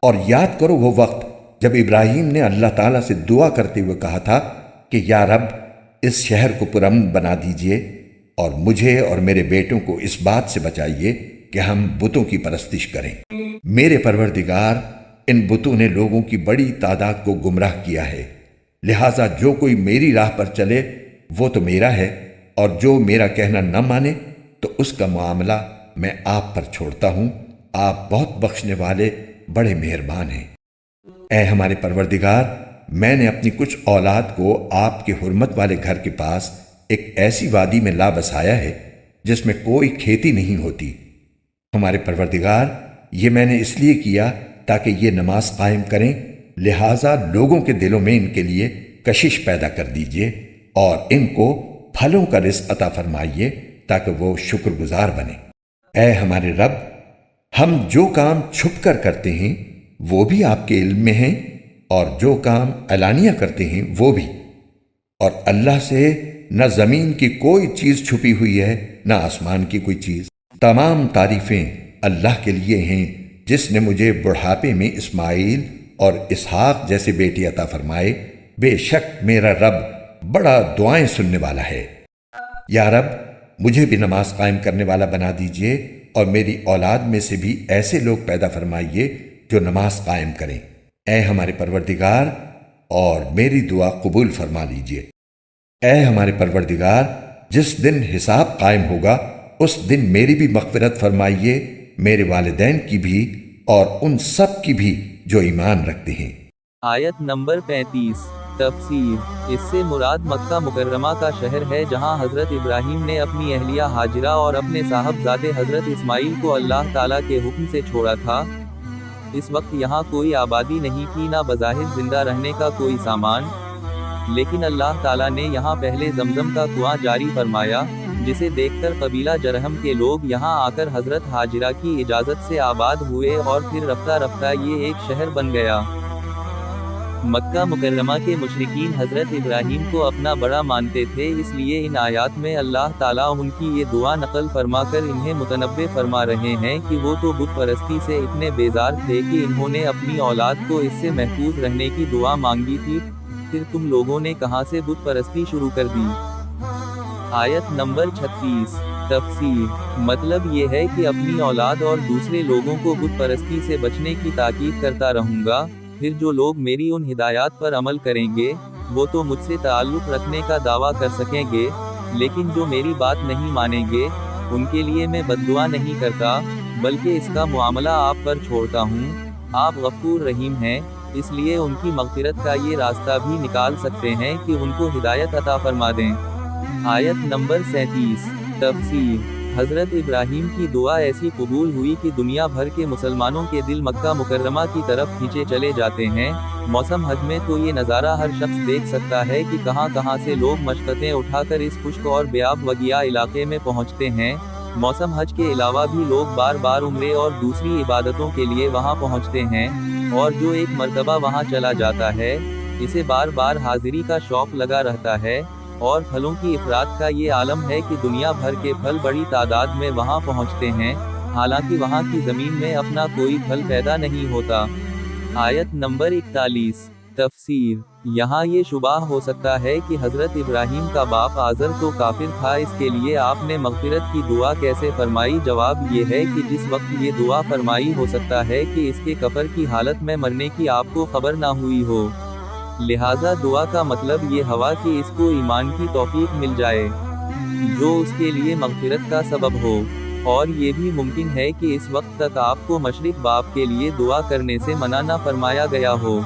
اور یاد کرو وہ وقت جب ابراہیم نے اللہ تعالیٰ سے دعا کرتے ہوئے کہا تھا کہ یا رب اس شہر کو پرامن بنا دیجئے اور مجھے اور میرے بیٹوں کو اس بات سے بچائیے کہ ہم بتوں کی پرستش کریں۔ میرے پروردگار، ان بتوں نے لوگوں کی بڑی تعداد کو گمراہ کیا ہے، لہٰذا جو کوئی میری راہ پر چلے وہ تو میرا ہے، اور جو میرا کہنا نہ مانے تو اس کا معاملہ میں آپ پر چھوڑتا ہوں۔ آپ بہت بخشنے والے بڑے مہربان ہیں۔ اے ہمارے پروردگار، میں نے اپنی کچھ اولاد کو آپ کے حرمت والے گھر کے پاس ایک ایسی وادی میں لا بسایا ہے جس میں کوئی کھیتی نہیں ہوتی۔ ہمارے پروردگار، یہ میں نے اس لیے کیا تاکہ یہ نماز قائم کریں، لہٰذا لوگوں کے دلوں میں ان کے لیے کشش پیدا کر دیجئے اور ان کو پھلوں کا رزق عطا فرمائیے تاکہ وہ شکر گزار بنیں۔ اے ہمارے رب، ہم جو کام چھپ کر کرتے ہیں وہ بھی آپ کے علم میں ہیں، اور جو کام علانیہ کرتے ہیں وہ بھی، اور اللہ سے نہ زمین کی کوئی چیز چھپی ہوئی ہے نہ آسمان کی کوئی چیز۔ تمام تعریفیں اللہ کے لیے ہیں جس نے مجھے بڑھاپے میں اسماعیل اور اسحاق جیسے بیٹے عطا فرمائے۔ بے شک میرا رب بڑا دعائیں سننے والا ہے۔ یا رب، مجھے بھی نماز قائم کرنے والا بنا دیجئے اور میری اولاد میں سے بھی ایسے لوگ پیدا فرمائیے جو نماز قائم کریں۔ اے ہمارے پروردگار، اور میری دعا قبول فرما لیجئے۔ اے ہمارے پروردگار، جس دن حساب قائم ہوگا اس دن میری بھی مغفرت فرمائیے، میرے والدین کی بھی اور ان سب کی بھی جو ایمان رکھتے ہیں۔ آیت نمبر 35 تفسیر۔ اس سے مراد مکہ مکرمہ کا شہر ہے جہاں حضرت ابراہیم نے اپنی اہلیہ ہاجرہ اور اپنے صاحبزادے حضرت اسماعیل کو اللہ تعالیٰ کے حکم سے چھوڑا تھا۔ اس وقت یہاں کوئی آبادی نہیں تھی، نہ بظاہر زندہ رہنے کا کوئی سامان، لیکن اللہ تعالیٰ نے یہاں پہلے زمزم کا کنواں جاری فرمایا، جسے دیکھ کر قبیلہ جرہم کے لوگ یہاں آ کر حضرت ہاجرہ کی اجازت سے آباد ہوئے اور پھر رفتہ رفتہ یہ ایک شہر بن گیا۔ مکہ مکرمہ کے مشرکین حضرت ابراہیم کو اپنا بڑا مانتے تھے، اس لیے ان آیات میں اللہ تعالیٰ ان کی یہ دعا نقل فرما کر انہیں متنبہ فرما رہے ہیں کہ وہ تو بت پرستی سے اتنے بیزار تھے کہ انہوں نے اپنی اولاد کو اس سے محفوظ رہنے کی دعا مانگی تھی، پھر تم لوگوں نے کہاں سے بت پرستی شروع کر دی۔ آیت نمبر 36 تفسیر۔ مطلب یہ ہے کہ اپنی اولاد اور دوسرے لوگوں کو بت پرستی سے بچنے کی تاکید کرتا رہوں گا، پھر جو لوگ میری ان ہدایات پر عمل کریں گے وہ تو مجھ سے تعلق رکھنے کا دعویٰ کر سکیں گے، لیکن جو میری بات نہیں مانیں گے ان کے لیے میں بددعا نہیں کرتا، بلکہ اس کا معاملہ آپ پر چھوڑتا ہوں۔ آپ غفور رحیم ہیں، اس لیے ان کی مغفرت کا یہ راستہ بھی نکال سکتے ہیں کہ ان کو ہدایت عطا فرما دیں۔ آیت نمبر 37 تفسیر۔ حضرت ابراہیم کی دعا ایسی قبول ہوئی کہ دنیا بھر کے مسلمانوں کے دل مکہ مکرمہ کی طرف کھینچے چلے جاتے ہیں۔ موسم حج میں تو یہ نظارہ ہر شخص دیکھ سکتا ہے کہ کہاں کہاں سے لوگ مشقتیں اٹھا کر اس خشک اور بیاب وگیا علاقے میں پہنچتے ہیں۔ موسم حج کے علاوہ بھی لوگ بار بار عمرے اور دوسری عبادتوں کے لیے وہاں پہنچتے ہیں، اور جو ایک مرتبہ وہاں چلا جاتا ہے اسے بار بار حاضری کا شوق لگا رہتا ہے۔ اور پھلوں کی افراد کا یہ عالم ہے کہ دنیا بھر کے پھل بڑی تعداد میں وہاں پہنچتے ہیں، حالانکہ وہاں کی زمین میں اپنا کوئی پھل پیدا نہیں ہوتا۔ آیت نمبر 41 تفسیر۔ یہاں یہ شبہ ہو سکتا ہے کہ حضرت ابراہیم کا باپ آزر تو کافر تھا، اس کے لیے آپ نے مغفرت کی دعا کیسے فرمائی؟ جواب یہ ہے کہ جس وقت یہ دعا فرمائی ہو سکتا ہے کہ اس کے کفر کی حالت میں مرنے کی آپ کو خبر نہ ہوئی ہو، لہٰذا دعا کا مطلب یہ ہوا کہ اس کو ایمان کی توفیق مل جائے جو اس کے لیے مغفرت کا سبب ہو، اور یہ بھی ممکن ہے کہ اس وقت تک آپ کو مشرک باپ کے لیے دعا کرنے سے منع نہ فرمایا گیا ہو۔